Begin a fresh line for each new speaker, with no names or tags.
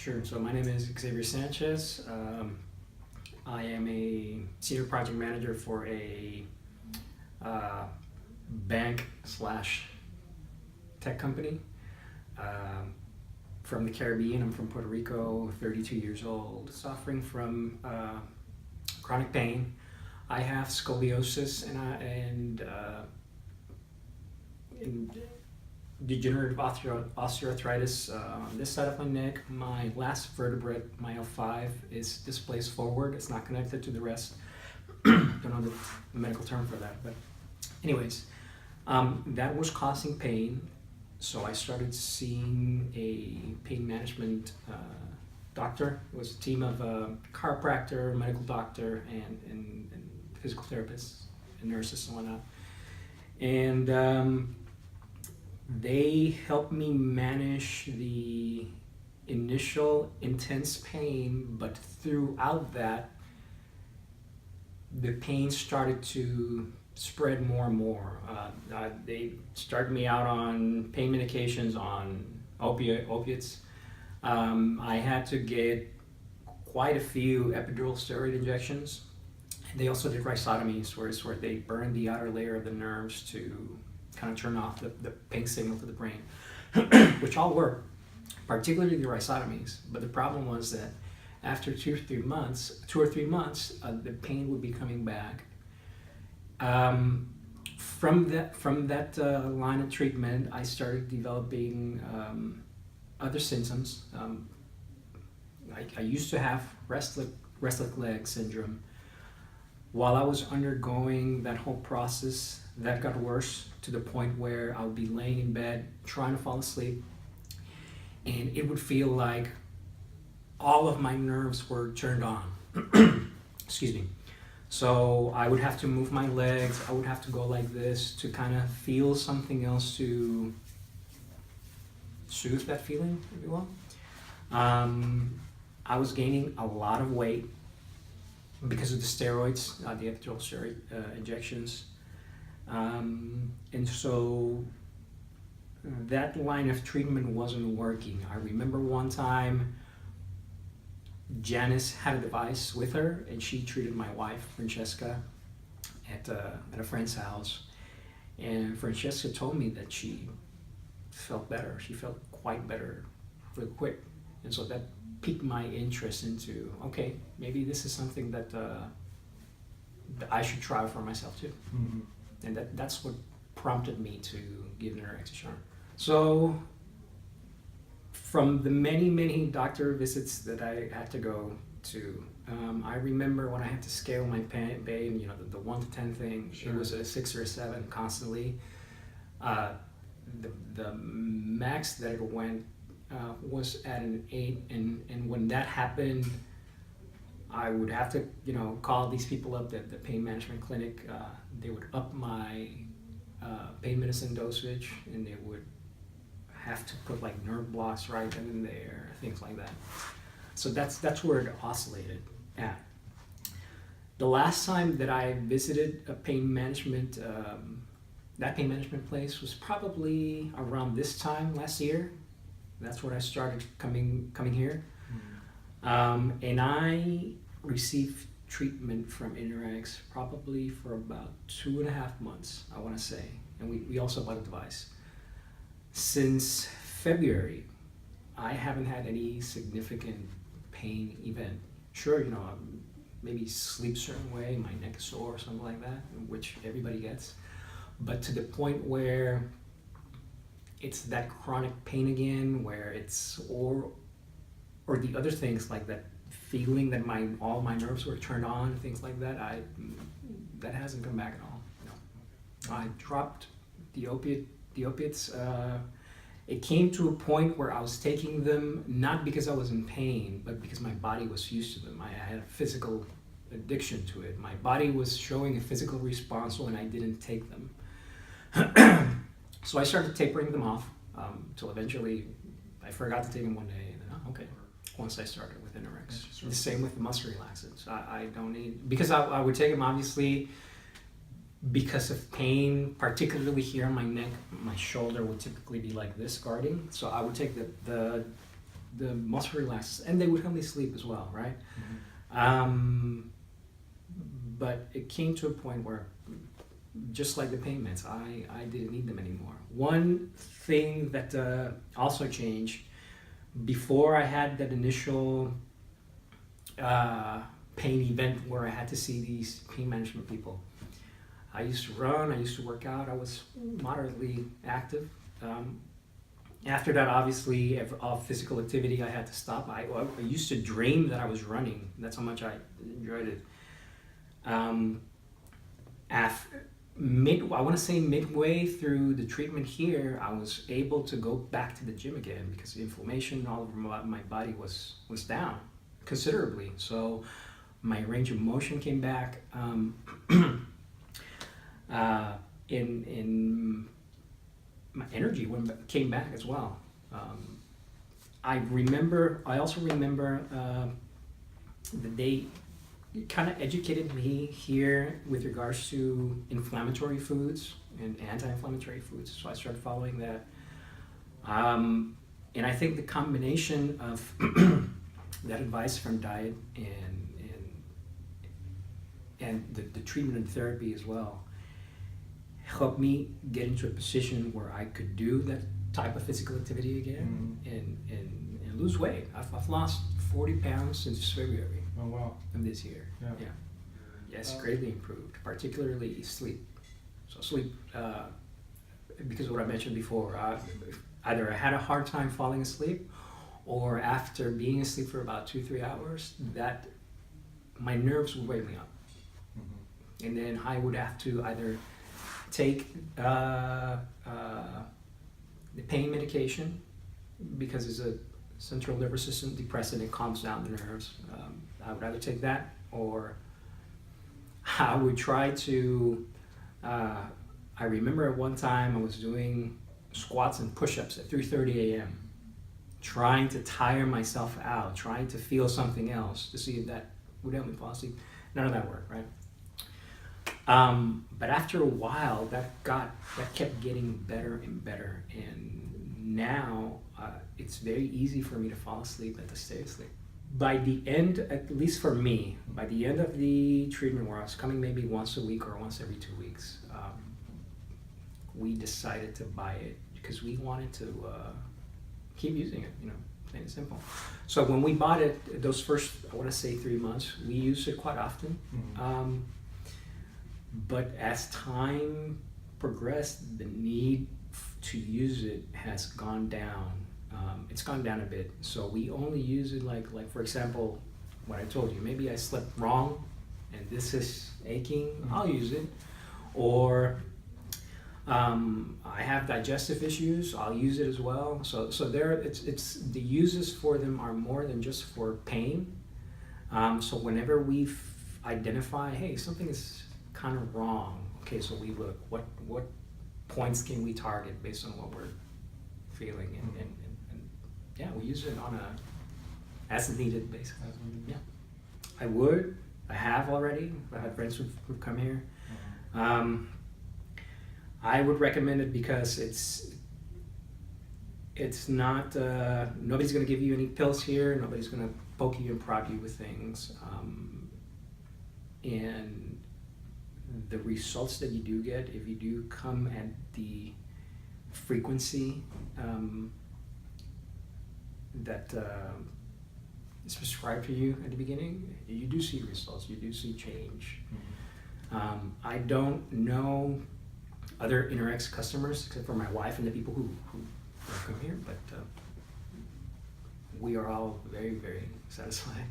Sure. So my name is Xavier Sanchez. I am a senior project manager for a bank slash tech company from the Caribbean. I'm from Puerto Rico, 32 years old, suffering from chronic pain. I have scoliosis and degenerative osteoarthritis on this side of my neck. My last vertebrae, my L5, is displaced forward. It's not connected to the rest. Don't know the medical term for that, but anyways, that was causing pain. So I started seeing a pain management doctor. It was a team of chiropractor, medical doctor, and physical therapists and nurses and whatnot. And they helped me manage the initial intense pain, but throughout that, the pain started to spread more and more. They started me out on pain medications, on opiates. I had to get quite a few epidural steroid injections. They also did rhizotomies, where they burn the outer layer of the nerves to kind of turn off the pain signal to the brain, which all work, particularly the rhizotomies. But the problem was that after 2 or 3 months, the pain would be coming back. From that line of treatment, I started developing other symptoms. I used to have restless leg syndrome. While I was undergoing that whole process, that got worse to the point where I would be laying in bed trying to fall asleep, and it would feel like all of my nerves were turned on. Excuse me. So I would have to move my legs. I would have to go like this to kind of feel something else to soothe that feeling, if you will. I was gaining a lot of weight because of the steroids, the epidural steroid injections. And so that line of treatment wasn't working. I remember one time Janice had a device with her, and she treated my wife, Francesca, at a friend's house. And Francesca told me that she felt better. She felt quite better real quick. And so that piqued my interest into, okay, maybe this is something that I should try for myself too. Mm-hmm. And that's what prompted me to give InterX a shot. So from the many doctor visits that I had to go to, I remember when I had to scale my pain, the 1 to 10 thing. Sure. It was a 6 or a 7 constantly. The max that it went was at an 8, and when that happened, I would have to, call these people up at the pain management clinic. They would up my pain medicine dosage, and they would have to put like nerve blocks right then and there, things like that. So that's where it oscillated at. The last time that I visited a pain management, that pain management place was probably around this time last year. That's when I started coming here. Mm-hmm. And I received treatment from InterX probably for about 2.5 months, I want to say. And we also bought a device. Since February, I haven't had any significant pain event. Sure, maybe sleep a certain way, my neck is sore or something like that, which everybody gets. But to the point where it's that chronic pain again, where it's or the other things like that feeling that all my nerves were turned on, things like that, that hasn't come back at all. No. I dropped the opiates. It came to a point where I was taking them not because I was in pain, but because my body was used to them. I had a physical addiction to it. My body was showing a physical response when I didn't take them. So I started tapering them off till eventually I forgot to take them one day, and then okay. Once I started with InterX. The same with the muscle relaxants. I don't need, because I would take them obviously because of pain, particularly here on my neck. My shoulder would typically be like this guarding, so I would take the the muscle relaxers, and they would help me sleep as well, right? But it came to a point where, just like the pain meds, I didn't need them anymore. One thing that also changed, before I had that initial pain event where I had to see these pain management people, I used to run, I used to work out, I was moderately active. After that, obviously, all physical activity I had to stop. I used to dream that I was running. That's how much I enjoyed it. I want to say midway through the treatment here, I was able to go back to the gym again because the inflammation all over my body was down considerably. So my range of motion came back. In my energy came back as well. I also remember that they kind of educated me here with regards to inflammatory foods and anti-inflammatory foods. So I started following that. And I think the combination of that advice from diet and the treatment and therapy as well helped me get into a position where I could do that type of physical activity again and lose weight. I've lost 40 pounds since February.
Oh, wow.
Of this year. Yeah. Yes, greatly improved, particularly sleep. So sleep, because of what I mentioned before, either I had a hard time falling asleep, or after being asleep for about 2-3 hours, that my nerves would wake me up. And then I would have to either take the pain medication, because it's a central nervous system depressant, it calms down the nerves. I would either take that, or I would try to, I remember at one time I was doing squats and push-ups at 3:30 a.m. trying to tire myself out, trying to feel something else to see if that would help me fall asleep. None of that worked, right? But after a while, that kept getting better and better, and now it's very easy for me to fall asleep and to stay asleep. By the end, at least for me, by the end of the treatment, where I was coming maybe once a week or once every 2 weeks, we decided to buy it because we wanted to keep using it, plain and simple. So when we bought it, those first, I want to say 3 months, we used it quite often. But as time progressed, the need to use it has gone down. It's gone down a bit. So we only use it like for example, what I told you, maybe I slept wrong and this is aching, I'll use it. Or I have digestive issues, I'll use it as well. So there, it's the uses for them are more than just for pain. So whenever we identify, hey, something is kind of wrong, okay, so we look, what points can we target based on what we're feeling, and yeah, we use it on a as needed basis. Yeah, I have already. I have friends who've come here. I would recommend it because it's not, nobody's going to give you any pills here, nobody's going to poke you and prod you with things, and the results that you do get, if you do come at the frequency that is prescribed to you at the beginning, you do see results, you do see change. I don't know other InterX customers except for my wife and the people who come here, but we are all very, very satisfied.